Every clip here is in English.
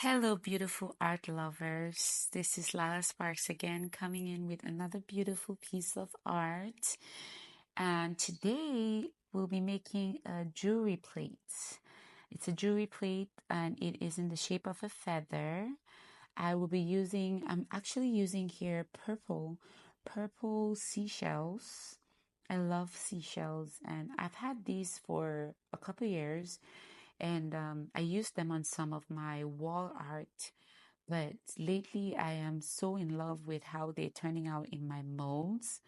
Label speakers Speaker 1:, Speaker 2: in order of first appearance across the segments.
Speaker 1: Hello, beautiful art lovers. This is Lala Sparks again, coming in with another beautiful piece of art. And today we'll be making a jewelry plate. It's a jewelry plate and it is in the shape of a feather. I'm actually using here purple seashells. I love seashells and I've had these for a couple years and I use them on some of my wall art. But lately, I am so in love with how they're turning out in my molds.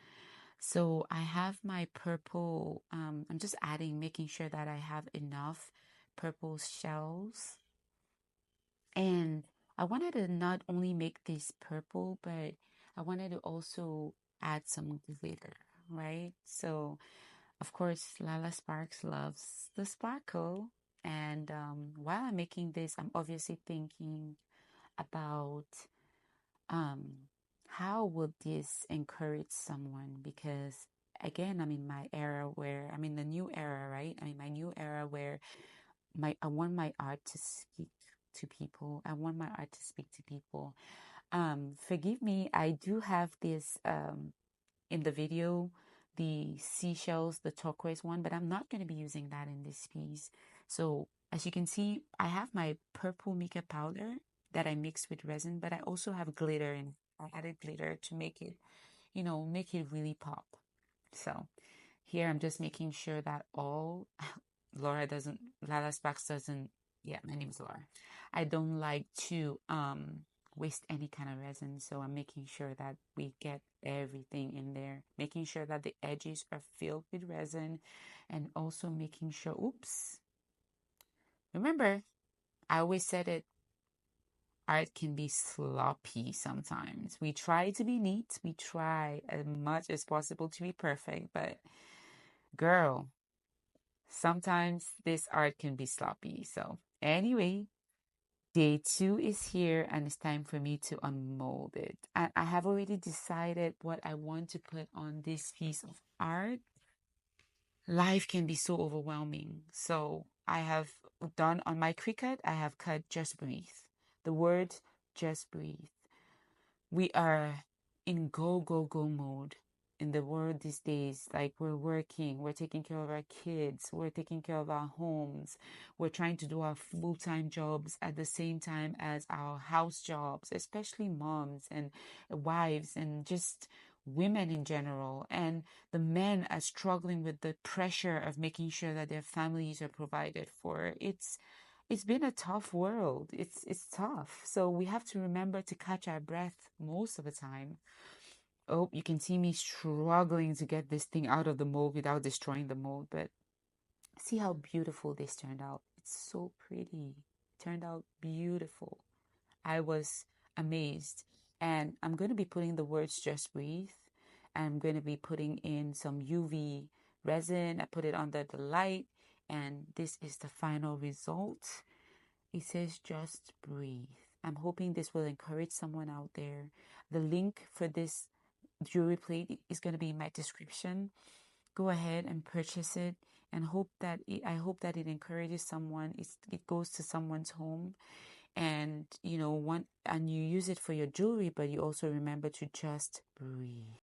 Speaker 1: So I have my purple, I'm just making sure that I have enough purple shells. And I wanted to not only make this purple, but I wanted to also add some glitter, right? So of course, Lala Sparks loves the sparkle. And while I'm making this, I'm obviously thinking about um, how would this encourage someone? Because again, I'm in the new era, right? I mean, my new era where I want my art to speak to people. I want my art to speak to people. Forgive me, I do have this in the video, the seashells, the turquoise one, but I'm not going to be using that in this piece. So as you can see, I have my purple mica powder that I mixed with resin, but I also have glitter and I added glitter to make it, make it really pop. So here I'm just making sure that all Lala Sparks doesn't, yeah, my name is Laura. I don't like to waste any kind of resin, so I'm making sure that we get everything in there, making sure that the edges are filled with resin, and also making sure, oops, remember, I always said it, art can be sloppy sometimes. We try to be neat, we try as much as possible to be perfect, but girl, sometimes this art can be sloppy. So, anyway, day two is here and it's time for me to unmold it. And I have already decided what I want to put on this piece of art. Life can be so overwhelming. So, I have done on my Cricut, I have cut just breathe. The word just breathe. We are in go, go, go mode in the world these days. Like we're working, we're taking care of our kids, we're taking care of our homes, we're trying to do our full time jobs at the same time as our house jobs, especially moms and wives and just women in general. And the men are struggling with the pressure of making sure that their families are provided for. It's been a tough world. It's tough. So we have to remember to catch our breath most of the time. Oh, you can see me struggling to get this thing out of the mold without destroying the mold, but see how beautiful this turned out. It's so pretty. Turned out beautiful. I was amazed. And I'm going to be putting the words just breathe. I'm going to be putting in some UV resin. I put it under the light, and this is the final result. It says just breathe. I'm hoping this will encourage someone out there. The link for this jewelry plate is going to be in my description. Go ahead and purchase it and I hope that it encourages someone. It goes to someone's home and you use it for your jewelry, but you also remember to just breathe.